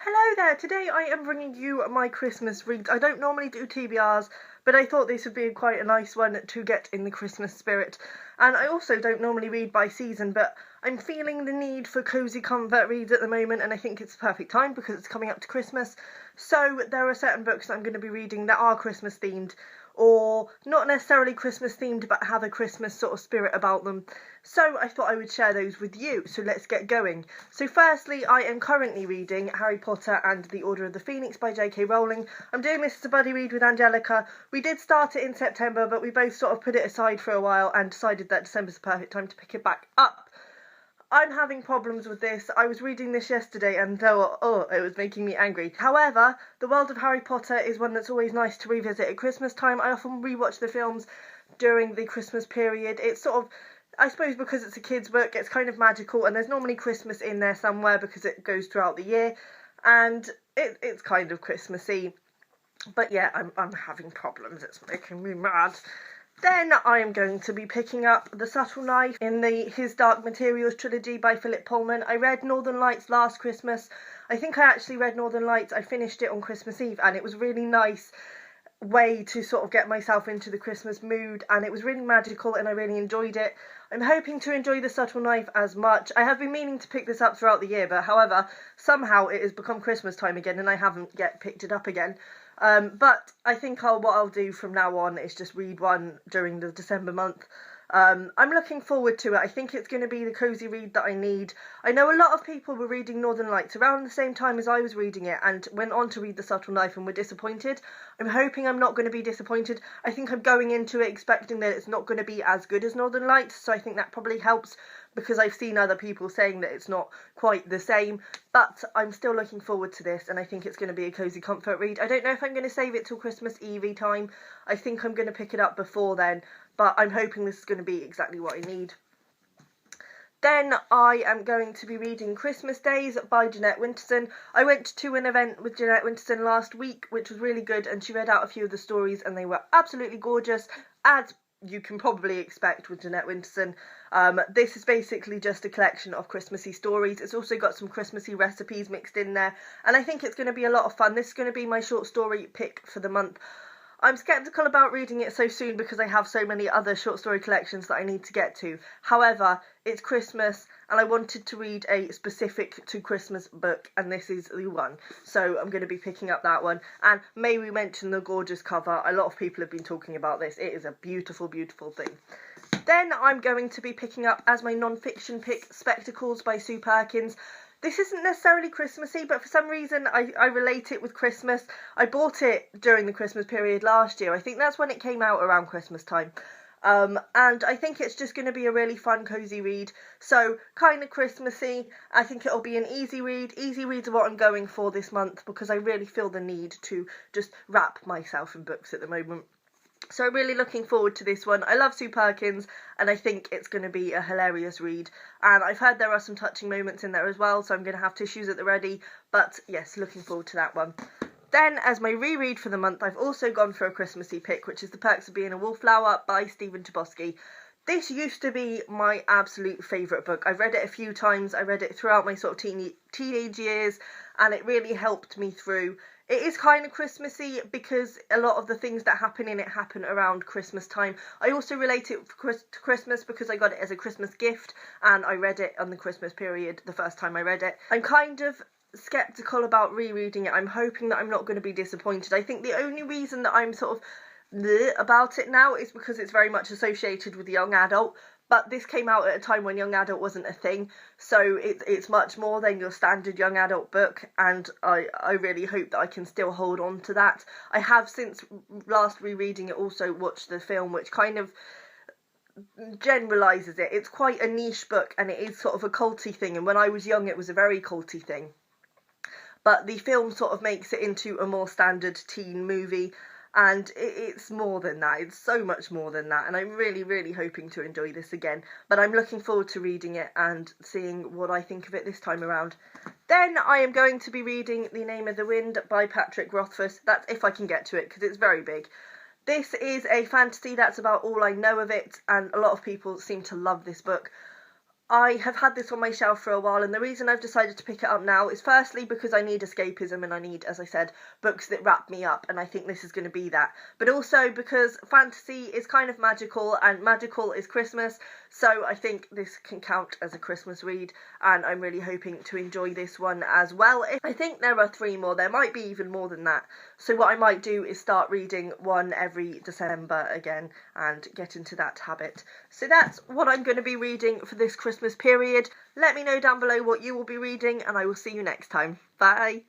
Hello there, today I am bringing you my Christmas reads. I don't normally do TBRs, but I thought this would be quite a nice one to get in the Christmas spirit. And I also don't normally read by season, but I'm feeling the need for cosy comfort reads at the moment, and I think it's the perfect time because it's coming up to Christmas. So there are certain books that I'm going to be reading that are Christmas themed, or not necessarily Christmas themed, but have a Christmas sort of spirit about them. So I thought I would share those with you, so let's get going. So firstly, I am currently reading Harry Potter and the Order of the Phoenix by J.K. Rowling. I'm doing this as a buddy read with Angelica. We did start it in September, but we both sort of put it aside for a while and decided that December's the perfect time to pick it back up. I'm having problems with this. I was reading this yesterday and it was making me angry. However, the world of Harry Potter is one that's always nice to revisit at Christmas time. I often rewatch the films during the Christmas period. It's sort of, I suppose because it's a kid's book, it's kind of magical, and there's normally Christmas in there somewhere because it goes throughout the year, and it's kind of Christmassy. But yeah, I'm having problems. It's making me mad. Then I am going to be picking up The Subtle Knife in the His Dark Materials trilogy by Philip Pullman. I read Northern Lights last Christmas. I think I actually read Northern Lights. I finished it on Christmas Eve, and it was a really nice way to sort of get myself into the Christmas mood, and it was really magical and I really enjoyed it. I'm hoping to enjoy The Subtle Knife as much. I have been meaning to pick this up throughout the year, but however, somehow it has become Christmas time again and I haven't yet picked it up again. But I think what I'll do from now on is just read one during the December month. I'm looking forward to it. I think it's going to be the cosy read that I need. I know a lot of people were reading Northern Lights around the same time as I was reading it and went on to read The Subtle Knife and were disappointed. I'm hoping I'm not going to be disappointed. I think I'm going into it expecting that it's not going to be as good as Northern Lights, so I think that probably helps because I've seen other people saying that it's not quite the same. But I'm still looking forward to this, and I think it's going to be a cosy comfort read. I don't know if I'm going to save it till Christmas Eve time. I think I'm going to pick it up before then, but I'm hoping this is going to be exactly what I need. Then I am going to be reading Christmas Days by Jeanette Winterson. I went to an event with Jeanette Winterson last week, which was really good, and she read out a few of the stories, and they were absolutely gorgeous, as you can probably expect with Jeanette Winterson. This is basically just a collection of Christmassy stories. It's also got some Christmassy recipes mixed in there, and I think it's going to be a lot of fun. This is going to be my short story pick for the month. I'm sceptical about reading it so soon because I have so many other short story collections that I need to get to. However, it's Christmas and I wanted to read a specific to Christmas book, and this is the one. So I'm going to be picking up that one. And may we mention the gorgeous cover. A lot of people have been talking about this. It is a beautiful, beautiful thing. Then I'm going to be picking up as my non-fiction pick Spectacles by Sue Perkins. This isn't necessarily Christmassy, but for some reason I relate it with Christmas. I bought it during the Christmas period last year. I think that's when it came out, around Christmas time. And I think it's just going to be a really fun, cosy read. So, kind of Christmassy. I think it'll be an easy read. Easy reads are what I'm going for this month because I really feel the need to just wrap myself in books at the moment. So I'm really looking forward to this one. I love Sue Perkins and I think it's going to be a hilarious read. And I've heard there are some touching moments in there as well, so I'm going to have tissues at the ready. But yes, looking forward to that one. Then, as my reread for the month, I've also gone for a Christmassy pick, which is The Perks of Being a Wallflower by Stephen Chbosky. This used to be my absolute favourite book. I've read it a few times. I read it throughout my sort of teenage years, and it really helped me through. It is kind of Christmassy because a lot of the things that happen in it happen around Christmas time. I also relate it to Christmas because I got it as a Christmas gift and I read it on the Christmas period the first time I read it. I'm kind of sceptical about rereading it. I'm hoping that I'm not going to be disappointed. I think the only reason that I'm sort of about it now is because it's very much associated with young adult. But this came out at a time when young adult wasn't a thing, so it's much more than your standard young adult book, and I really hope that I can still hold on to that. I have, since last rereading it, also watched the film, which kind of generalises it. It's quite a niche book, and it is sort of a culty thing, and when I was young it was a very culty thing. But the film sort of makes it into a more standard teen movie, and it's more than that. It's so much more than that, and I'm really, really hoping to enjoy this again. But I'm looking forward to reading it and seeing what I think of it this time around. Then I am going to be reading The Name of the Wind by Patrick Rothfuss. That's if I can get to it, because it's very big. This is a fantasy. That's about all I know of it, and a lot of people seem to love this book. I have had this on my shelf for a while, and the reason I've decided to pick it up now is firstly because I need escapism and I need, as I said, books that wrap me up, and I think this is going to be that. But also because fantasy is kind of magical, and magical is Christmas, so I think this can count as a Christmas read, and I'm really hoping to enjoy this one as well. I think there are 3 more, there might be even more than that, so what I might do is start reading one every December again and get into that habit. So that's what I'm going to be reading for this Christmas period. Let me know down below what you will be reading, and I will see you next time. Bye!